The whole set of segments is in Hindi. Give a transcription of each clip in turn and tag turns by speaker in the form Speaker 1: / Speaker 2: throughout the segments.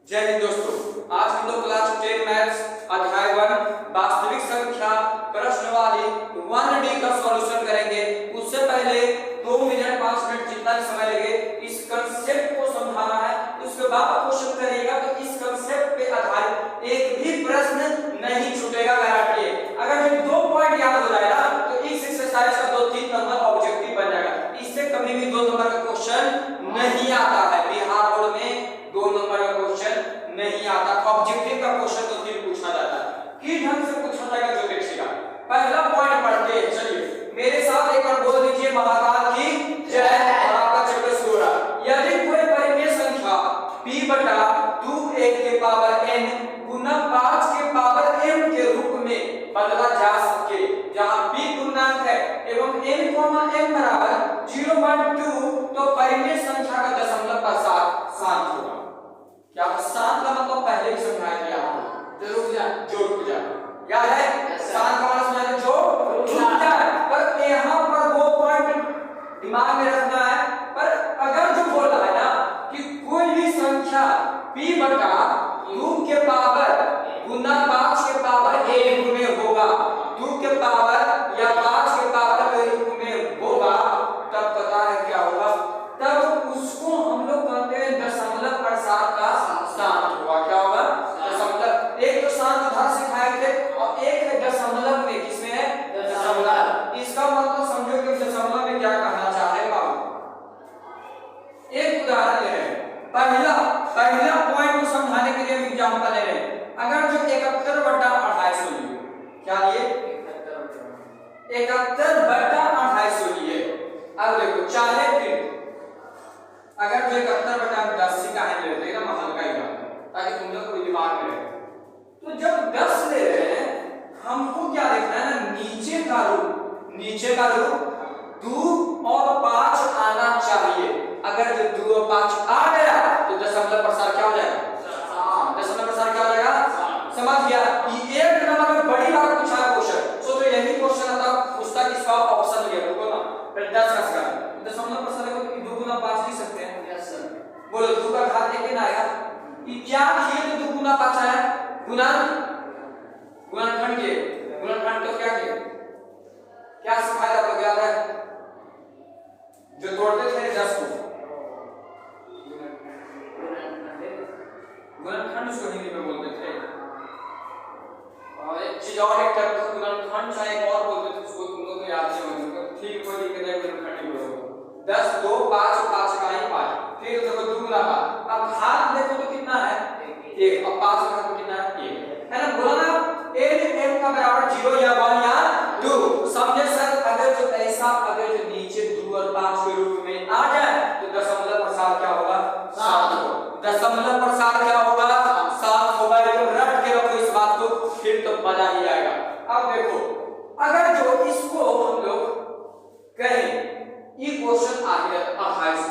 Speaker 1: जय हिंद दोस्तों, आज हम लोग क्लास 10 मैथ्स अध्याय 1 वास्तविक संख्या प्रश्नवाली 1D का सॉल्यूशन करेंगे। उससे पहले 2 मिनट 5 मिनट जितना भी समय लगे इस कंसेप्ट को समझाना है। उसके बाद क्वेश्चन करिएगा तो इस कंसेप्ट पे आधारित एक भी प्रश्न नहीं छूटेगा, गारंटी है। अगर जो 2 पॉइंट याद हो जाए ना तो इस एक्सरसाइज का 2-3 नंबर ऑब्जेक्टिव बन जाएगा। इससे कभी भी 2 नंबर का क्वेश्चन नहीं आता है। बिहार बोर्ड में 2 नंबर का क्वेश्चन नहीं आता। ऑब्जेक्टिव का क्वेश्चन 2-3 पूछा जाता है। किस ढंग से पूछा जाएगा जो देखिएगा। पहला पॉइंट पढ़ते हैं, चलिए मेरे साथ एक बार बोल दीजिए महाकाल की जय। और आपका चैप्टर शुरू हो रहा है। यदि कोई परिमेय संख्या p बटा 2a के पावर n गुना 5 के पावर m के रूप में बदला जा सके, जहां p पूर्णांक है एवं n, m बराबर 0.2, तो परिमेय संख्या का दशमलव का सात होगा। क्या सात का मतलब पहले भी समझाया गया आपको, जोड़ पूजा याद है। सात का मतलब समझाया जोड़ पूजा, पर यहाँ पर वो पॉइंट दिमाग में रखना है। पर अगर जो बोल रहा है ना कि कोई भी संख्या p बटा 2 के पावर गुना 5 के पावर a रूप में होगा, 2 के पावर या 5 के पावर के रूप में होगा, तब पता है क्या होगा, तब उसको हम लोग कहते हैं दशमलव प्रसार का स्थान होगा। क्या होगा? दशमलव। एक तो स्थान उधार सिखाए थे और एक है दशमलव में, किसमें है? दशमलव। इसका मतलब समझो कि दशमलव में क्या कहना चाह रहे हैं बाबू। एक उदाहरण ले रहे हैं। पहला पॉइंट को समझाने के लिए हम एग्जांपल ले रहे हैं। अगर जो 71 बटा 250 लिए, क्या लिए? 71 बटा 250 लिए। अब देखो चाहे फिर अगर जो 71 बटा 10 का है लेते हैं ना, हल्का ही बात ताकि तुम लोग को दिमाग में रहे। तो जब 10 ले रहे हैं हमको क्या देखना है ना, नीचे का रूप 2 और 5 आना चाहिए। अगर जो 2 और 5 आ गया तो दशमलव प्रसार क्या हो जाएगा? दशमलव प्रसार क्या हो जाएगा? समझ गया? ये एक नंबर में बड़ी बात पूछा है क्वेश्चन। सो तो यही क्वेश्चन आता पूछता कि इसका ऑप्शन लिया रुको ना, फिर 10 का सका दशमलव प्रसार को 2 गुना 5 लिख सकते हैं। Yes sir. बोलो 2 का घात लेके ना आएगा, ये क्या किए तो 2 गुना 5 आया। गुणनखंड के गुणनखंड तो क्या किए, क्या सिखाया आपको याद है? जो तोड़ते थे 10 को गुणनखंड उसको हिंदी में बोलते थे। और एक चीज और, एक टर्म को गुणनखंड चाहे एक और बोलते थे, उसको तुम लोग को याद नहीं होगा। ठीक कोई दिक्कत नहीं, गुणनखंड ही बोलो। 10 2 5 5 का ही 5, फिर देखो 2 गुना 5। अब घात देखो तो कितना है? 1। अब 5 का घात कितना है? 1 है ना। बोला ना m का बराबर 0 या 1 या 2। समझे सर? अगर जो ऐसा अगर जो नीचे 2 और 5 के रूप में आ जाए तो दशमलव प्रसार क्या होगा? 7 होगा। दशमलव प्रसार क्या होगा? 7 होगा। एकदम रट के रखो इस बात को, फिर तो मजा ही आएगा। अब देखो अगर जो इसको हम लोग कहें ये क्वेश्चन आ गया 28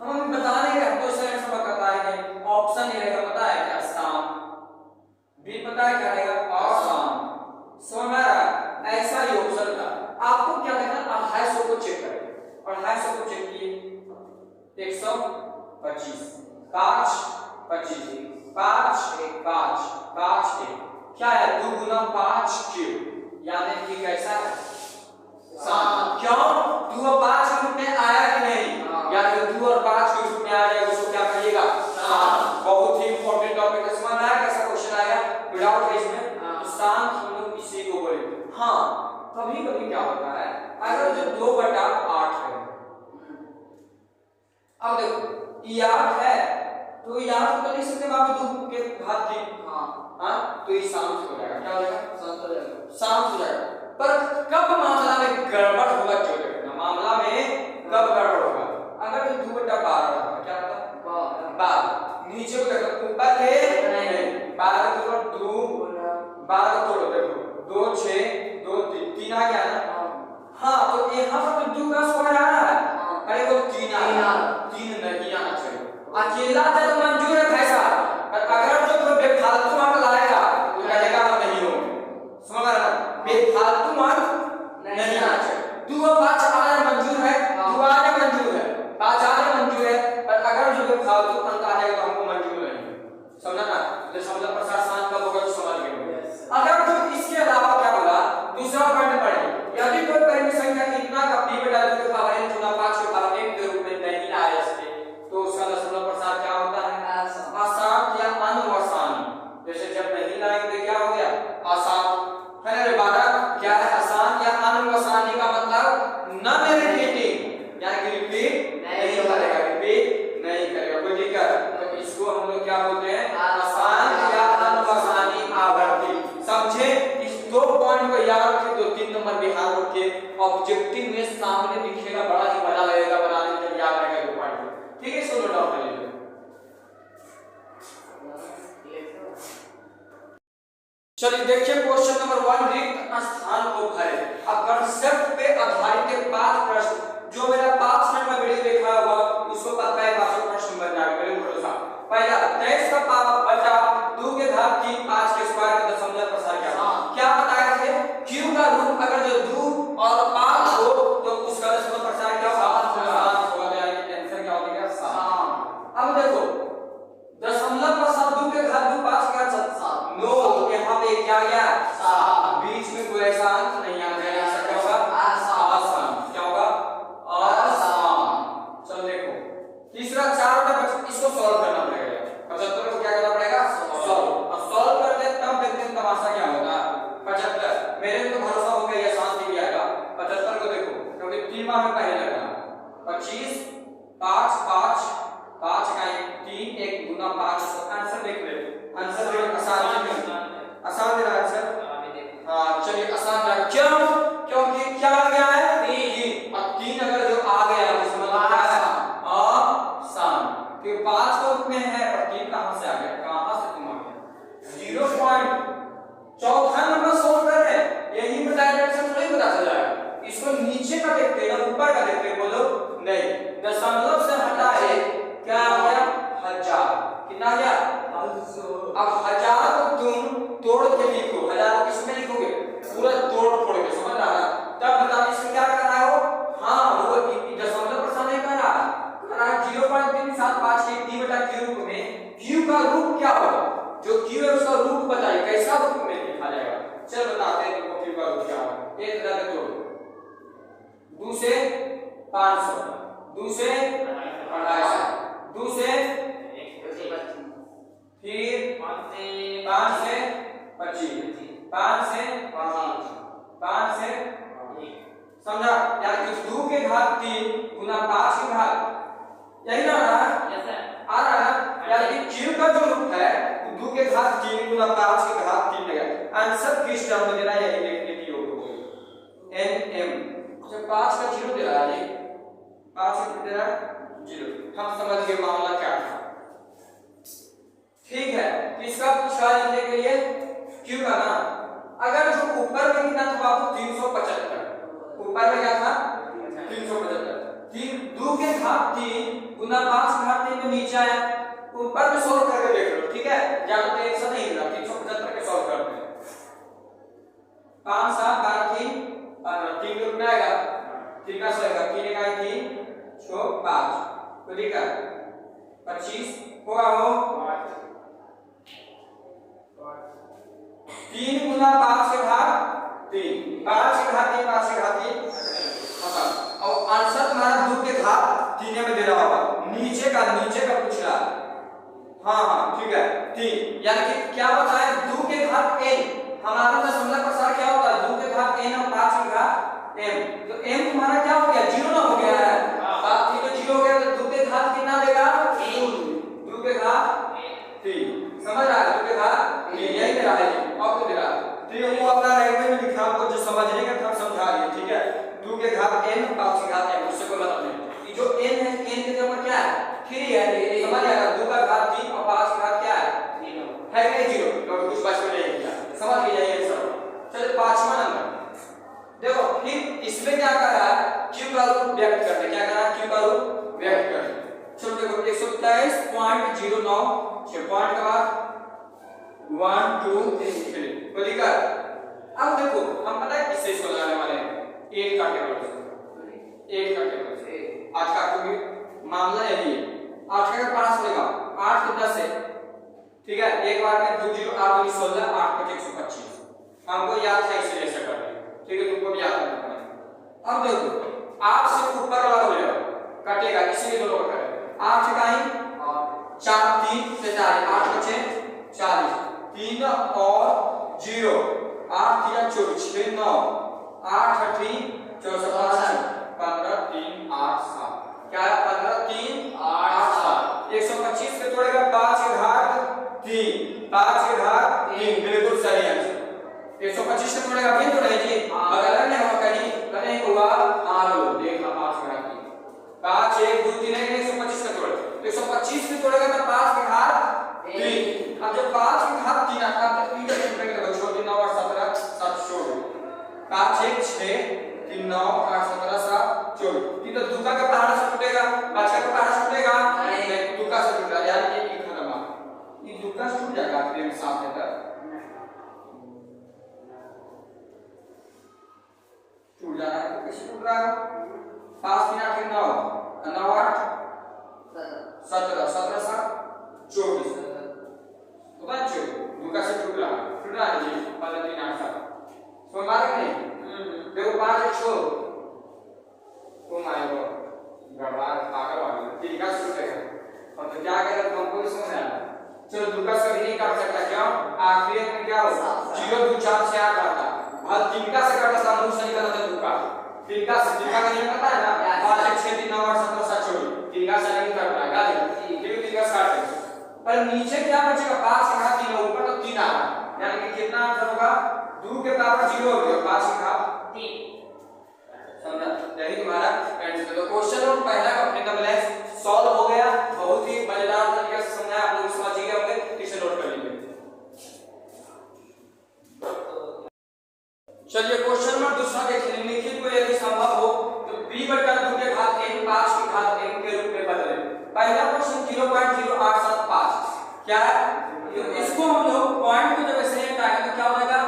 Speaker 1: हम बताने का तो सर ऐसा बताएंगे ऑप्शन ये रहेगा, पता है क्या? स्थान भी पता है क्या रहेगा? आसान। समझ में आ रहा है? ऐसा ही ऑप्शन था। आपको क्या देखना, 2800 को चेक करें। 2800 को चेक किए 125 5 25 5 1 5 5 1 क्या है? 2 गुना 5 क्यूब, यानी कि कैसा है? 7। क्यों? 2 और 5 के रूप में आया कि नहीं? यानी कि 2 और 5 के रूप में आ जाएगा, उसको क्या करिएगा? 7। बहुत ही इंपॉर्टेंट टॉपिक है। समझ आया कैसा क्वेश्चन आएगा विदाउट इसमें? तो शांत हम लोग इसी को बोले। हाँ, कभी कभी क्या होता है अगर जो 2 बटा 8 है, अब देखो ये 8 है तो ये 8 को लिख सकते हैं बाबू 2 के घात 3। हाँ तो ये शांत हो जाएगा। क्या हो जाएगा? शांत हो जाएगा। शांत हो जाएगा। पर कब मामला में गड़बड़ होगा जो देखना, मामला में कब गड़बड़ होगा? अगर जो 2 बटा 12 होगा, क्या होगा? 12 नीचे को देखो, ऊपर के नहीं, 12 के ऊपर 2 12 को तोड़ो, देखो 2 6 2 3 आ गया ना। हाँ तो यहाँ पर 2 का स्क्वायर आ रहा है, अरे वो 3 आ रहा है। 3 नहीं आना चाहिए। अकेला जब मंजूर है भाई साहब, पर अगर जो कोई बेफालतू अंक लाएगा तो कहेगा हम नहीं होंगे। समझ रहा है? बेफालतू अंक नहीं आना चाहिए। 2 और 5 आने मंजूर है, 2 आने मंजूर है, 5 आने मंजूर है, पर अगर जो बेफालतू अंक आ जाएगा तो हमको मंजूर नहीं है। समझ चलिए देखिए क्वेश्चन नंबर 1, रिक्त स्थान को भरे। अब कंसेप्ट पे आधारित 5 प्रश्न, जो मेरा 5 मिनट में वीडियो देख रहा होगा उसको पता है 5 प्रश्न बन जाएगा, मेरे भरोसा। पहला 23 का पावर बचा 2 के घात 3 5 के स्क्वायर का दशमलव प्रसार क्या बताए थे? q का रूट अगर जो 2 और 5 हो तो उसका दशमलव प्रसार क्या होगा? 7 होगा, यानी कि आंसर क्या हो जाएगा? 7। अब देखो दशमलव प्रसार 2 के घात 2 5 के घात 7 नो, यहाँ पे क्या गया? 7। बीच में कोई ऐसा अंक नहीं आ जाएगा, ऐसा क्या होगा? आसान। क्या होगा? आसान। चलो देखो तीसरा 4 का इसको सॉल्व करना पड़ेगा। 75 को क्या करना पड़ेगा? सॉल्व। अब सॉल्व करते तब देखते हैं तमाशा क्या होगा। 75 मेरे को भरोसा हो गया ये शांति भी आएगा। 75 को देखो क्योंकि 3 बार में पहले लगा 25 5 5 5 का 3 1 गुना 5। आंसर देख ले, आंसर देख आसान दे रहा है आंसर। हां चलिए आसान रहा। क्यों? क्योंकि क्या आ गया है? 3। अब 3 अगर जो आ गया तो मतलब क्या है? आसान। क्योंकि 5 को रूप में है और 3 कहां से आ गया? कहां से तुम आ गया? 0 पॉइंट। चौथा नंबर सोल्व कर रहे हैं, यही में डायरेक्शन थोड़ी पता चल जाएगा। इसको नीचे का देखते हैं ना ऊपर का देखते हैं? बोलो नहीं, दशमलव से हटा है क्या आ गया? 1000। कितना आ गया? 1000। अब 1000 को तुम तोड़ के लिखो, 1000 को किसमें लिखोगे? पूरा तोड़ के, समझ आ रहा? तब बताओ इसमें क्या कर रहा हो? हां वो दशमलव प्रसार नहीं कर रहा, 0.375 के d/q रूप में q का रूप क्या होगा? जो q है उसका रूप बताइए, कैसा रूप में लिखा जाएगा? चल बताते हैं तुमको q का रूप क्या होगा। 1000 का तोड़ 2 से 500, 2 से 250, 2 से फिर 5 से 25, 5 से 5 से समझा? यानी कि 2 के घात 3 गुना 5 के घात, यही ना आ रहा है। यानी कि q का जो रूप है 2 के घात 3 गुना 5 के घात 3 लगेगा। आंसर किस टर्म में दे रहा है यही देखने की होगा। nm जब 5 का 0 दे रहा है, 5 का दे रहा है 0, हम समझ गए मामला क्या था। ठीक है, इसका पूछा लिखने के लिए q का ना, अगर जो ऊपर में कितना था बाबू? 375। ऊपर में क्या था? 375। 2 के घात 3 गुना 5 के घात 3 में नीचे आया, ऊपर में सॉल्व करके देख लो। ठीक है, ज्यादा टेंशन नहीं लेना, 375 के सॉल्व करते हैं। 5 7 12 3 15 3 के रूप में आएगा। ठीक है सर, 3 का 3 6 5 तो ठीक है 25 होगा वो 3 गुना 5 के घात 3, 5 के घात 3 5 के घात 3 होगा। और आंसर तुम्हारा 2 के घात 3 में दे रहा होगा। नीचे का पूछ रहा। हां ठीक है 3, यानी कि क्या होता है? 2 के घात n, हमारा दशमलव प्रसार क्या होता है? 2 के घात n और 5 के घात m, तो m तुम्हारा क्या हो गया? 0 ना हो गया है। बात ठीक है 0 हो गया तो 2 के घात कितना देगा? 2 के घात 3, समझ रहा है? 2 के घात 3 यही दे रहा है और को दे रहा है। तो ये वो अपना लैंग्वेज में लिखा, आपको जो समझने का था समझा दिया। ठीक है, 2 के घात n 5 के घात m, उससे कोई मतलब नहीं। ये जो n है, n के जगह क्या है? 3 है। समझ आएगा? 2 का घात 3 और 5 का घात क्या है? 0 है कि 0? तो कुछ बच में नहीं किया, समझ गए ये सब। चलिए 5वां नंबर देखो, फिर इसमें क्या कर रहा है? q का रूप व्यक्त करते। क्या कर रहा है? q का रूप व्यक्त करते। चलो देखो 123.09 6 पॉइंट के बाद 1 2 3 को लिखा। अब देखो हम पता है किससे इसको लगाने वाले हैं? 8 का टेबल से। 8 का टेबल से आज का क्योंकि मामला यही है। 8 का 5 लेगा, 8 के 10 है। ठीक है, एक बार में 2 0 8 2 16 8 5 125 हमको याद था इसलिए ऐसा कर रहे हैं। ठीक है, तुमको भी याद करना पड़ेगा। अब देखो 8 से ऊपर वाला हो जाएगा, कटेगा, इसीलिए दोनों का करें। 8 का ही 4 3 से 4 8 बचे 40 3 और 0 8 3 24 6 9 8 3 64 15 3 8 7 क्या 15 3 8 7 125 से तोड़ेगा 5 के घात 3 5 के घात 3 बिल्कुल सही आंसर। 125 से तोड़ेगा भी तो नहीं जी, अगर नहीं होगा कहीं हुआ आलो देखा 5 के घात 3 5 1 2 3 125 का तोड़ 125 से तोड़ेगा तो 5 के घात 3। अब जब 5 के घात 3 आता है तो 3 का छोड़ कैसे टूट रहा है? 5 3 8 9 9 8 17 17 7 24 तो बच्चों दुका से टूट रहा है जी 15 3 8 7 सो मार्क नहीं देखो 5 1 छोड़ तुम आए हो गड़बड़ पागल वाली ठीक है शुरू करेगा और तो क्या करेगा तुमको भी समझ आया चलो दुका से नहीं काट सकता क्यों आखिरी में क्या हो 0 2 4 6 8 आता और तिनका से काटा था मुंह से निकला था दुका तिनका का नहीं पता है ना 5 1 6 3 9 8 17 7 छोड़ तिनका से नहीं काट रहा गाली ठीक तिनका से काट दे पर नीचे क्या बचेगा 5 के घात 3 ऊपर तो 3 आ रहा यानी कि कितना आंसर होगा 2 के पावर 0 हो गया 5 के घात 3 समझा यही तुम्हारा आंसर तो क्वेश्चन नंबर पहला का अपने डबल एक्स सॉल्व हो गया बहुत ही मजेदार तरीके से समझाया आप लोग समझ गए होंगे इसे नोट कर लीजिए चलिए क्वेश्चन नंबर दूसरा देखिए निम्नलिखित को यदि संभव हो तो b बटा 2 के घात n 5 के घात n के रूप में बदलें पहला क्वेश्चन 0.0875 क्या है तो इसको हम लोग पॉइंट को जब ऐसे हटाएंगे तो क्या हो जाएगा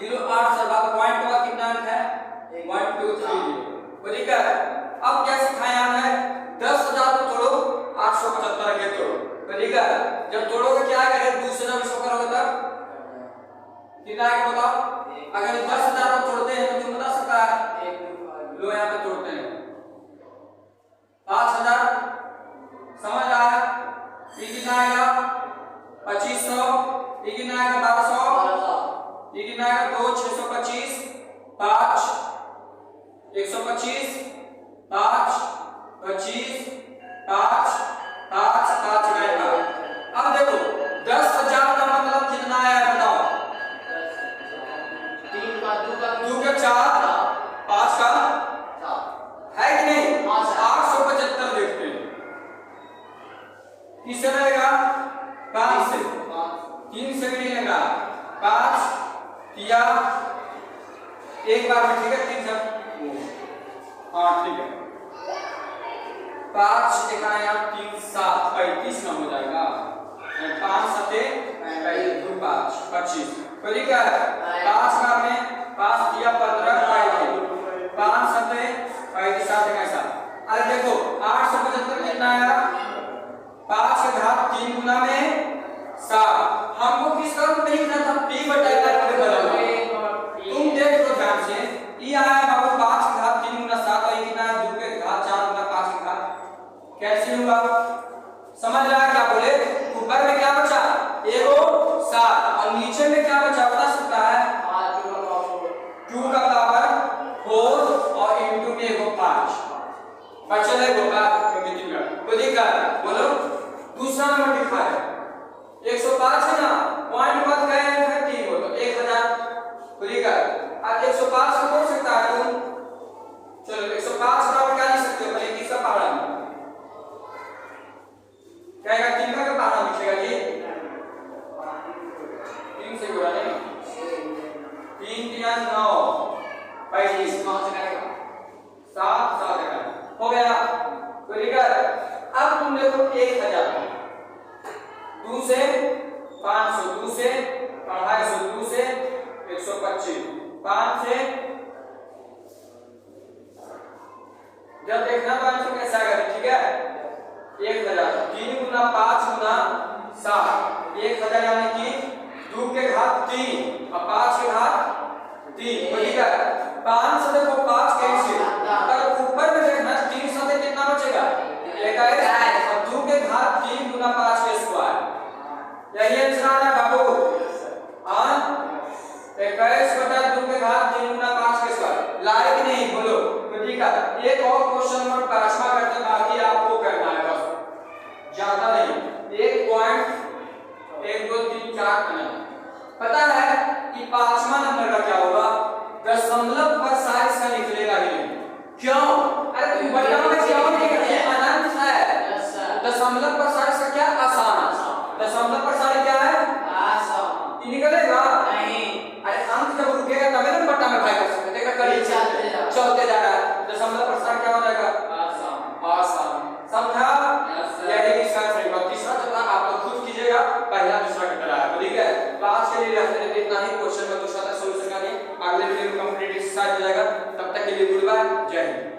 Speaker 1: 0.8 से बाद पॉइंट के बाद कितना अंक है 1 2 3 ठीक है अब क्या सिखाया है 10,000 को तोड़ो 875 के तोड़ो ठीक है जब तोड़ोगे क्या आएगा 2 से जब इसको करोगे तब कितना आएगा बताओ अगर 10,000 को तोड़ते हैं तो तुम बता सकता है लो यहाँ पे तोड़ते हैं 5,000 समझ रहा है ये कितना आएगा 2500 ये कितना आएगा 1200 ये कितना आएगा 2 625 5 125 5 25 5 5 5 आएगा अब देखो 10,000 का मतलब कितना आया बताओ
Speaker 2: 3 का 2
Speaker 1: का 4 5 का है कि नहीं 875 देखते हैं किससे रहेगा 5 से 3 से भी नहीं लेगा 5 किया एक बार में ठीक है 3 से हाँ ठीक है 5 देखा यहाँ 3 7 35 ना हो जाएगा 5 7 2 5 25 तो ठीक है 5 का में 5 दिया 15 5 7 7 कैसा अरे देखो 875 कितना आया 5 के घात 3 गुना में 7 हमको किस तरह में लिखना था p बटा r में बदलना तुम देख लो ध्यान से ये आया बाबू 5 के घात 3 गुना 7 और ये कितना है 2 के घात 4 गुना 5 के घात कैसे हुआ समझ रहा है क्या बोले ऊपर में क्या बचा एगो 7 और नीचे में क्या बचा बता सकता है 2 का पावर 4 और इनटू में एगो 5 बचल है गोपा मीटिंग का तो देखा बोलो दूसरा नंबर लिखा है 105 है ना पॉइंट बाद गए हैं 3 हो तो 1000 तो ठीक है अब 105 को बोल सकता है तुम चलो 105 का क्या लिख सकते हो पहले किसका पहाड़ा कहेगा 3 का पहाड़ा लिखेगा जी 3 से गुणा नहीं 3 3 9 25 9 से करेगा 7 7 का हो गया तो ठीक है अब तुम देखो 1000 2 से 500 2 से 250 2 से 125 5 से जब देखना तो आंसर कैसा आएगा ठीक है 1000 3 गुना 5 गुना 7 1000 यानी कि 2 के घात 3 और 5 के घात 3 ठीक है 5 से देखो 5 कैसे अगर ऊपर में देखना 3 से कितना बचेगा 21 और 2 के घात 3 गुना 5 के स्क्वायर यही आंसर आ रहा है बाबू हां 21 बटा 2 के घात 3 गुना 5 के स्क्वायर लाइक नहीं बोलो तो ठीक है एक और क्वेश्चन नंबर 5वां करते बाकी आपको करना है बस ज्यादा नहीं 1 पॉइंट 1 2 3 4 करना पता है कि 5वां नंबर का क्या होगा दशमलव पर साइज का निकलेगा ही नहीं क्यों अरे तुम बटा में क्यों नहीं करते अनंत है दशमलव पर साइज का क्या आसान दशमलव पर साइज क्या है आसान ये निकलेगा नहीं अरे अंक जब रुकेगा तब ना बटा में भाग कर सकते देखा करीब चलते जा रहा है दशमलव पर साइज क्या हो जाएगा आसान समझा यही इसका तरीका तीसरा चला आप लोग खुद कीजिएगा पहला दूसरा कटा है ठीक है तो आज के लिए इतना ही क्वेश्चन का दूसरा तक सॉल्यूशन का नहीं अगले वीडियो में कंप्लीट एक्सरसाइज हो जाएगा तब तक के लिए गुड बाय, जय हिंद।